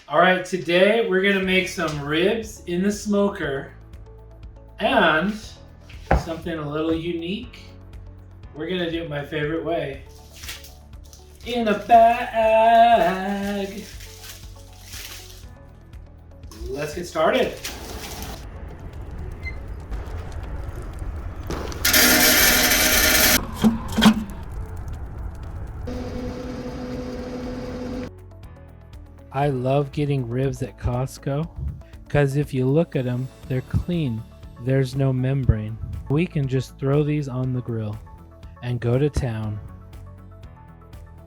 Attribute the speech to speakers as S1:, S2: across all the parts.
S1: All right, today we're gonna make some ribs in the smoker and something a little unique. We're gonna do it my favorite way. In a bag. Let's get started. I love getting ribs at Costco because if you look at them, they're clean. There's no membrane. We can just throw these on the grill and go to town.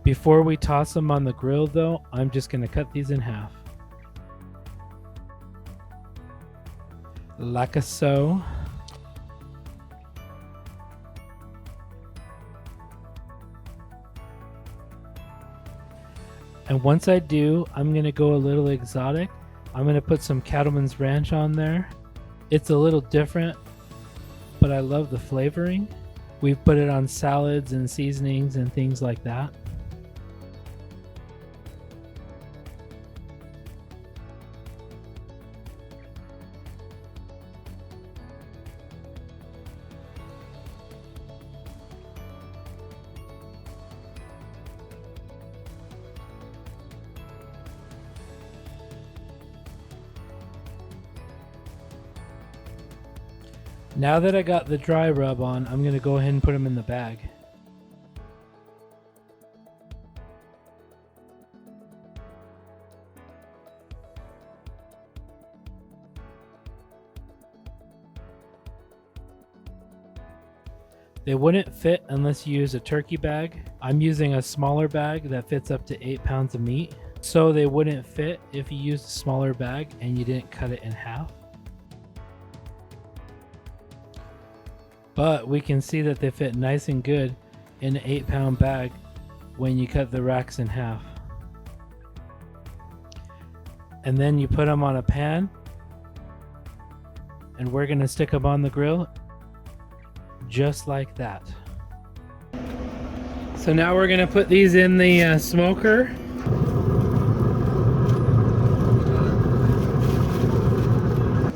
S1: Before we toss them on the grill though, I'm just going to cut these in half. Like so. And once I do, I'm going to go a little exotic. I'm going to put some Cattleman's Ranch on there. It's a little different, but I love the flavoring. We've put it on salads and seasonings and things like that. Now that I got the dry rub on, I'm going to go ahead and put them in the bag. They wouldn't fit unless you use a turkey bag. I'm using a smaller bag that fits up to 8 pounds of meat. So they wouldn't fit if you used a smaller bag and you didn't cut it in half. But we can see that they fit nice and good in an 8-pound bag when you cut the racks in half. And then you put them on a pan, and we're going to stick them on the grill just like that. So now we're going to put these in the smoker.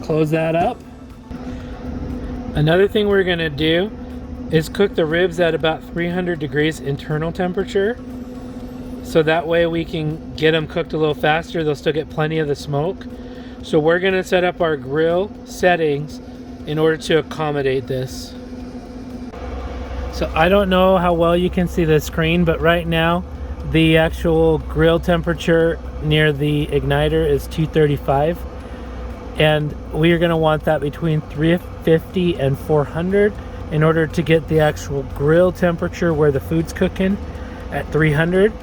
S1: Close that up. Another thing we're going to do is cook the ribs at about 300 degrees internal temperature. So that way we can get them cooked a little faster. They'll still get plenty of the smoke. So we're going to set up our grill settings in order to accommodate this. So I don't know how well you can see the screen, but right now the actual grill temperature near the igniter is 235. And we are going to want that between 350 and 400 in order to get the actual grill temperature where the food's cooking at 300.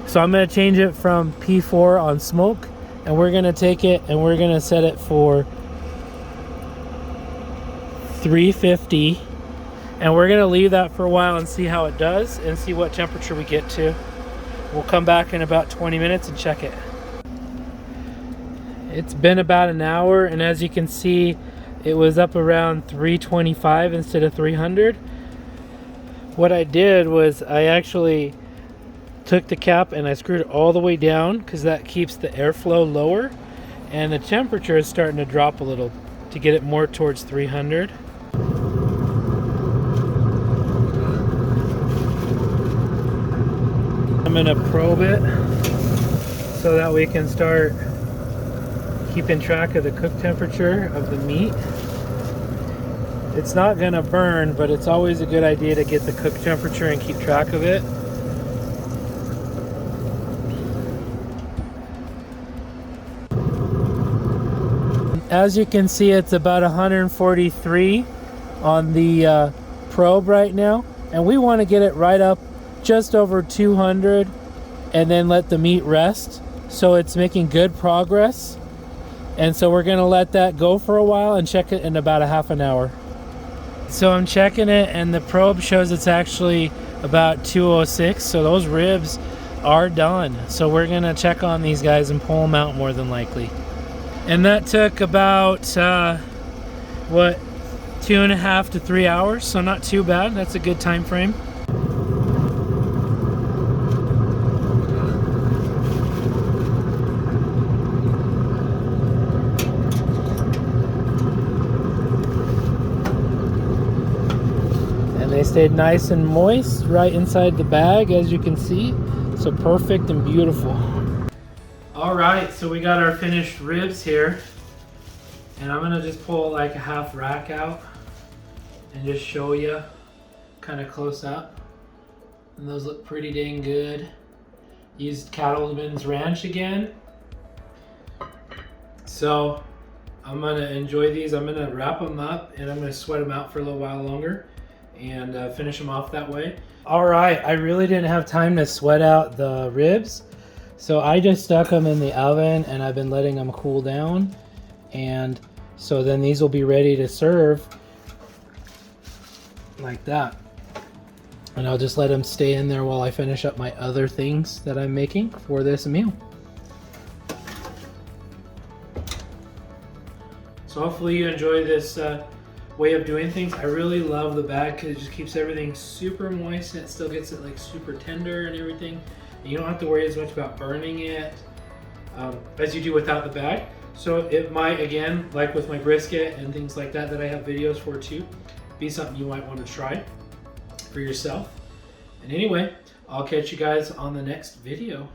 S1: So I'm going to change it from P4 on smoke, and we're going to take it and we're going to set it for 350, and we're going to leave that for a while and see how it does and see what temperature we get to. We'll come back in about 20 minutes and check it. It's been about an hour, and as you can see, it was up around 325 instead of 300. What I did was I actually took the cap and I screwed it all the way down because that keeps the airflow lower, and the temperature is starting to drop a little to get it more towards 300. I'm going to probe it so that we can start keeping track of the cook temperature of the meat. It's not going to burn, but it's always a good idea to get the cook temperature and keep track of it. As you can see, it's about 143 on the probe right now, and we want to get it right up just over 200 and then let the meat rest. So it's making good progress. And so we're gonna let that go for a while and check it in about a half an hour. So I'm checking it, and the probe shows it's actually about 206. So those ribs are done. So we're gonna check on these guys and pull them out more than likely. And that took about, 2.5 to 3 hours. So not too bad. That's a good time frame. stayed nice and moist right inside the bag, as you can see. So perfect and beautiful. All right, so we got our finished ribs here. And I'm gonna just pull like a half rack out and just show you kind of close up. And those look pretty dang good. Used Cattleman's Ranch again. So I'm gonna enjoy these. I'm gonna wrap them up and I'm gonna sweat them out for a little while longer and finish them off that way. All right, I really didn't have time to sweat out the ribs. So I just stuck them in the oven and I've been letting them cool down. And so then these will be ready to serve like that. And I'll just let them stay in there while I finish up my other things that I'm making for this meal. So hopefully you enjoy this way of doing things. I really love the bag because it just keeps everything super moist and it still gets it like super tender and everything. And you don't have to worry as much about burning it as you do without the bag. So it might, again, like with my brisket and things like that I have videos for too, be something you might want to try for yourself. And anyway, I'll catch you guys on the next video.